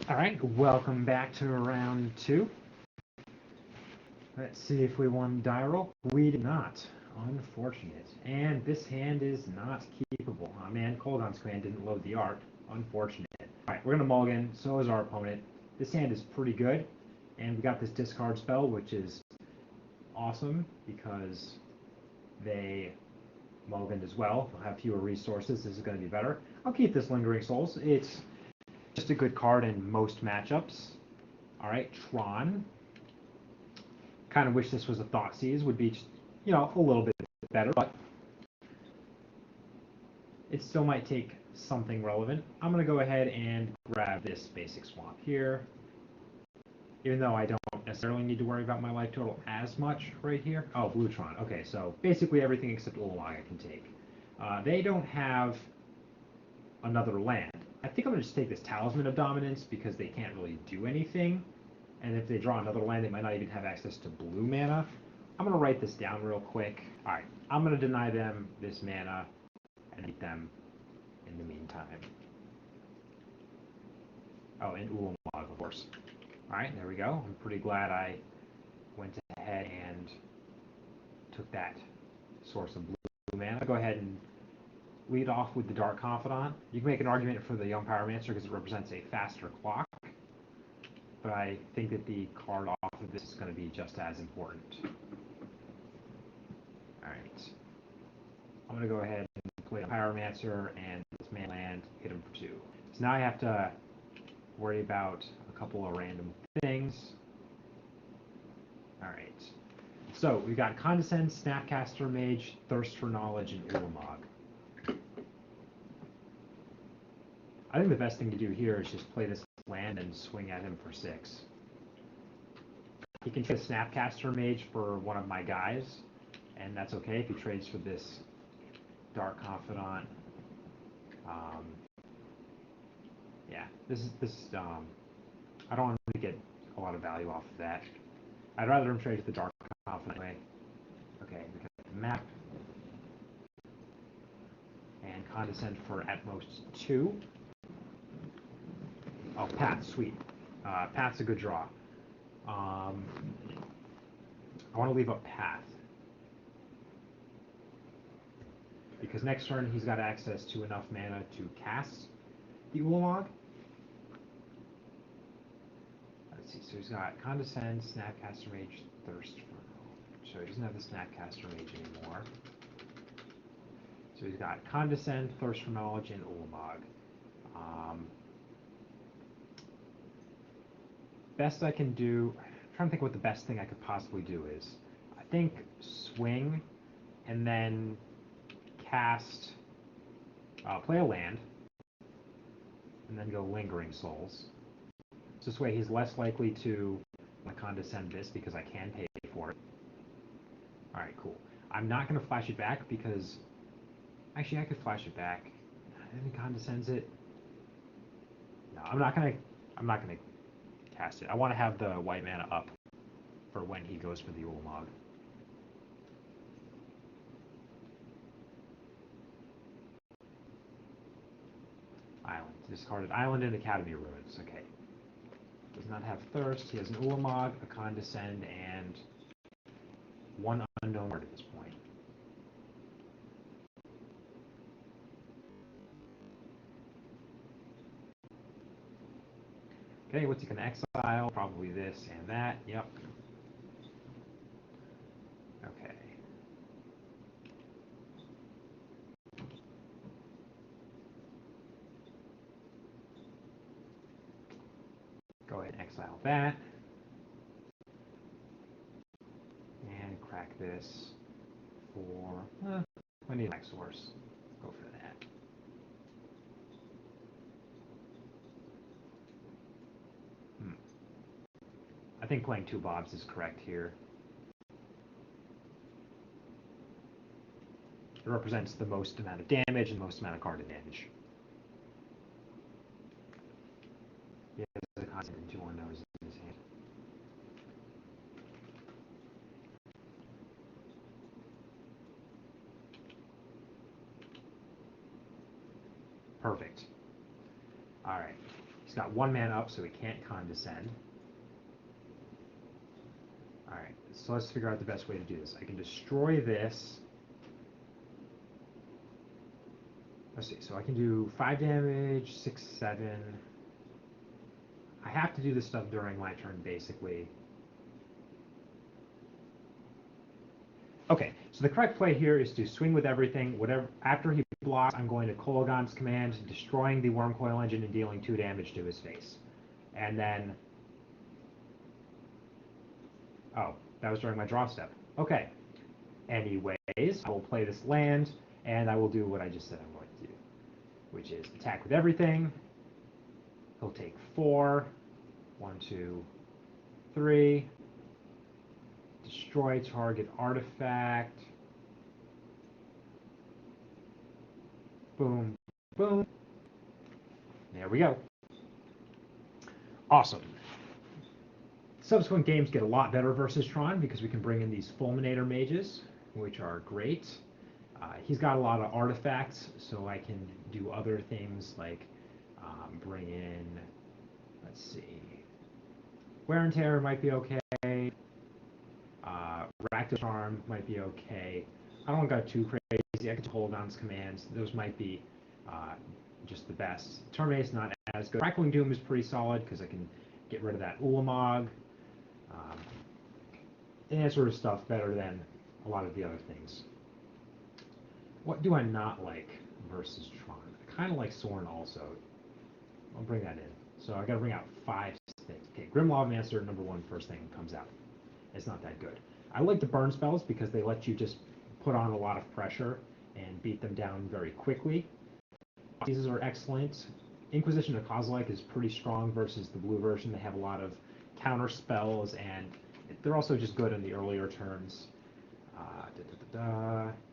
All right, welcome back to round two. Let's see if we won die roll. We did not. Unfortunate. And this hand is not keepable. Oh man, Coldon's command didn't load the art. Unfortunate. Alright, we're going to mulligan. So is our opponent. This hand is pretty good. And we got this discard spell, which is awesome because they mulliganed as well. They'll have fewer resources. This is going to be better. I'll keep this Lingering Souls. It's just a good card in most matchups. Alright, Tron. Kind of wish this was a Thoughtseize. Would be, a little bit better, but it still might take something relevant. I'm going to go ahead and grab this basic swamp here. Even though I don't necessarily need to worry about my life total as much right here. Oh, Blue Tron. Okay, so basically everything except Ulamog I can take. They don't have another land. I think I'm going to just take this Talisman of Dominance because they can't really do anything. And if they draw another land, they might not even have access to blue mana. I'm going to write this down real quick. Alright, I'm going to deny them this mana and eat them in the meantime. Oh, and Ulamog, of course. Alright, there we go. I'm pretty glad I went ahead and took that source of blue mana. I'll go ahead and lead off with the Dark Confidant. You can make an argument for the Young Pyromancer because it represents a faster clock. But I think that the card off of this is going to be just as important. Alright. I'm going to go ahead and play a Pyromancer and this man land, hit him for 2. So now I have to worry about a couple of random things. Alright. So we got Condescend, Snapcaster Mage, Thirst for Knowledge, and Ulamog. I think the best thing to do here is just play this land and swing at him for 6. He can trade a Snapcaster Mage for one of my guys, and that's okay if he trades for this Dark Confidant. Yeah, this I don't want to get a lot of value off of that. I'd rather him trade the Dark Confidant anyway. Okay, we got the map. And Condescend for at most 2. Oh, Path, sweet. Path's a good draw. I want to leave up Path. Because next turn he's got access to enough mana to cast the Ulamog. Let's see, so he's got Condescend, Snapcaster Mage, Thirst for Knowledge. So he doesn't have the Snapcaster Mage anymore. So he's got Condescend, Thirst for Knowledge, and Ulamog. Best I can do, I'm trying to think what the best thing I could possibly do is. I think swing and then cast, play a land, and then go Lingering Souls. So this way he's less likely to condescend this because I can pay for it. Alright, cool. I'm not going to flash it back because, actually I could flash it back. And he condescends it. No, I'm not going to cast it. I want to have the white mana up for when he goes for the Ulamog. Island. Discarded Island and Academy Ruins. Okay. Does not have Thirst. He has an Ulamog, a Condescend, and one unknown word at this point. Okay, what's he going to exile? Probably this and that. Yep. Okay. Go ahead and exile that. And crack this for... I need a source. Go for that. I think playing 2 Bobs is correct here. It represents the most amount of damage and the most amount of card advantage. He has a constant and 2 unknowns in his hand. Perfect. Alright. He's got 1 mana up, so he can't condescend. Alright, so let's figure out the best way to do this. I can destroy this. Let's see, so I can do 5 damage, 6, 7. I have to do this stuff during my turn, basically. Okay, so the correct play here is to swing with everything. Whatever after he blocks, I'm going to Kolaghan's Command, destroying the Wormcoil Engine and dealing 2 damage to his face. And then... Oh, that was during my draw step. Okay. Anyways, I will play this land, and I will do what I just said I'm going to do, which is attack with everything. He'll take 4. 1, 2, 3. Destroy target artifact. Boom, boom. There we go. Awesome. Subsequent games get a lot better versus Tron because we can bring in these Fulminator mages, which are great. He's got a lot of artifacts, so I can do other things like bring in, let's see, Wear and Tear might be okay. Rakdos Charm might be okay. I don't go too crazy. I can hold on commands. Those might be just the best. Terminate's not as good. Crackling Doom is pretty solid because I can get rid of that Ulamog. And that sort of stuff better than a lot of the other things. What do I not like versus Tron? I kind of like Sorin also. I'll bring that in. So I got to bring out 5 things. Okay, Grim Lawmancer, number 1, first thing comes out. It's not that good. I like the burn spells because they let you just put on a lot of pressure and beat them down very quickly. These are excellent. Inquisition of Kozilek is pretty strong versus the blue version. They have a lot of counter spells, and they're also just good in the earlier turns.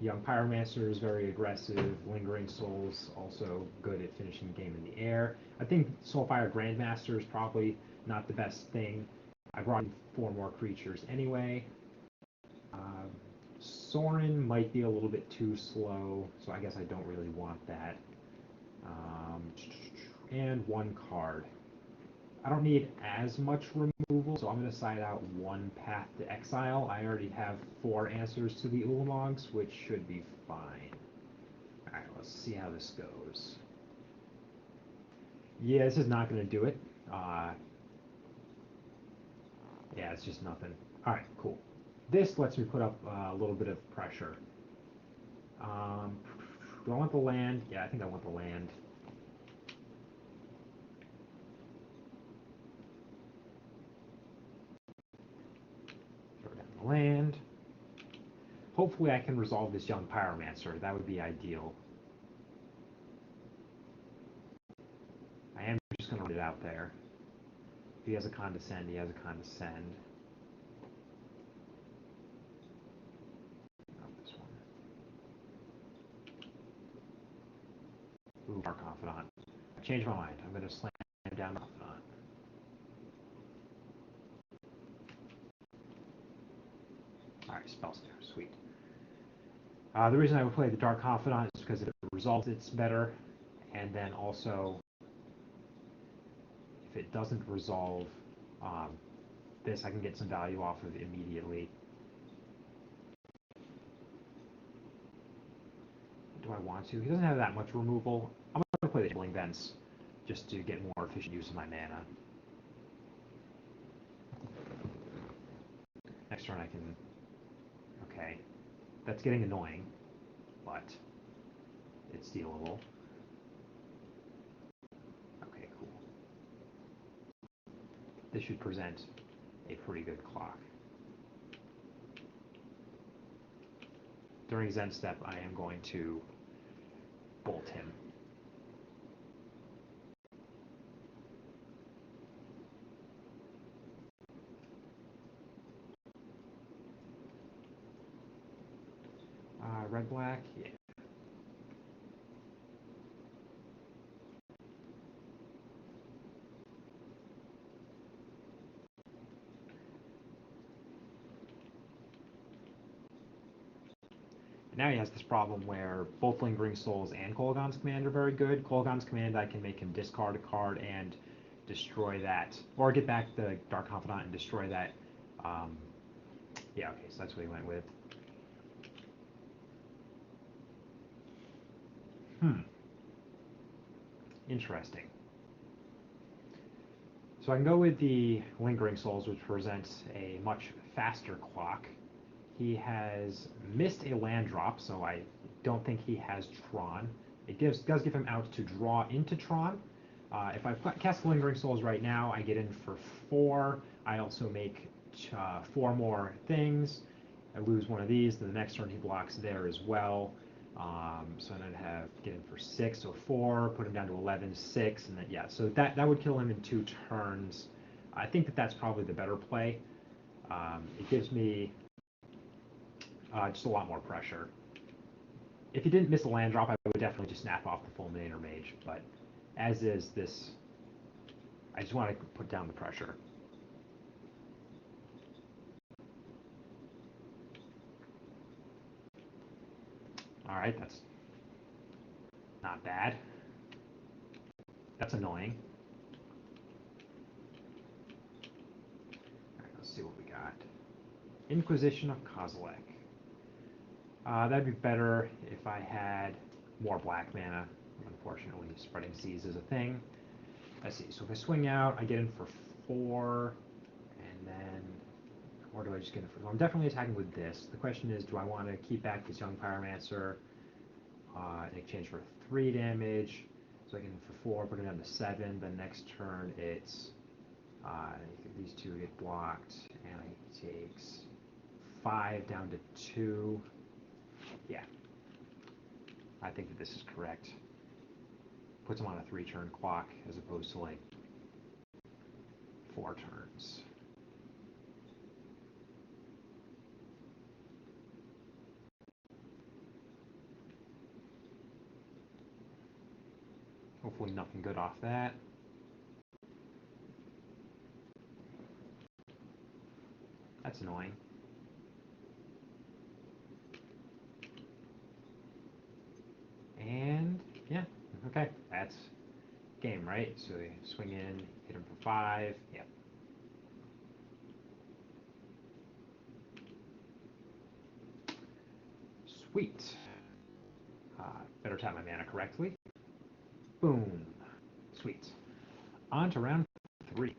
Young Pyromancer is very aggressive. Lingering Souls also good at finishing the game in the air. I think Soulfire Grandmaster is probably not the best thing. I brought in 4 more creatures anyway. Sorin might be a little bit too slow, so I guess I don't really want that. And 1 card. I don't need as much removal, so I'm going to side out 1 Path to Exile. I already have 4 answers to the Ulamogs, which should be fine. Alright, let's see how this goes. Yeah, this is not going to do it. Yeah, it's just nothing. Alright, cool. This lets me put up a little bit of pressure. Do I want the land? Yeah, I think I want the land. Throw down the land. Hopefully I can resolve this Young Pyromancer. That would be ideal. I am just going to run it out there. If he has a Condescend, he has a Condescend. Not this one. Ooh, Dark Confidant. I changed my mind. I'm going to slam down Confidant. Alright, Spellsnare. Sweet. The reason I would play the Dark Confidant is because if it resolves, it's better. And then also, if it doesn't resolve this, I can get some value off of it immediately. Do I want to? He doesn't have that much removal. I'm going to play the Chilling Vents just to get more efficient use of my mana. Next turn I can... Okay. That's getting annoying, but it's dealable. Okay, cool. This should present a pretty good clock. During his end step, I am going to bolt him. Red-black, yeah. Now he has this problem where both Lingering Souls and Kolaghan's Command are very good. Kolaghan's Command, I can make him discard a card and destroy that, or get back the Dark Confidant and destroy that. Yeah, okay, so that's what he went with. Interesting. So I can go with the Lingering Souls, which presents a much faster clock. He has missed a land drop, so I don't think he has Tron. It does give him out to draw into Tron. If I cast Lingering Souls right now, I get in for 4. I also make 4 more things. I lose one of these, then the next turn he blocks there as well. So then I'd have get in for 6, so 4, put him down to 11, 6, and then yeah, so that would kill him in 2 turns. I think that's probably the better play. It gives me just a lot more pressure. If he didn't miss a land drop, I would definitely just snap off the Fulminator Mage, but as is this, I just want to put down the pressure. All right, that's not bad. That's annoying. All right, let's see what we got. Inquisition of Kozilek. That'd be better if I had more black mana. Unfortunately, Spreading Seas is a thing. Let's see, so if I swing out, I get in for 4, and then, or do I just get in for, well, I'm definitely attacking with this. The question is, do I want to keep back this Young Pyromancer in exchange for 3 damage? So I get in for 4, put it down to 7, then next turn it's, these 2 get blocked, and it takes 5 down to 2. Yeah, I think that this is correct. Puts him on a 3-turn clock as opposed to like 4 turns. Hopefully nothing good off that. That's annoying. And yeah, okay, that's game, right? So we swing in, hit him for 5. Yep. Sweet. Better tap my mana correctly. Boom. Sweet. On to round 3.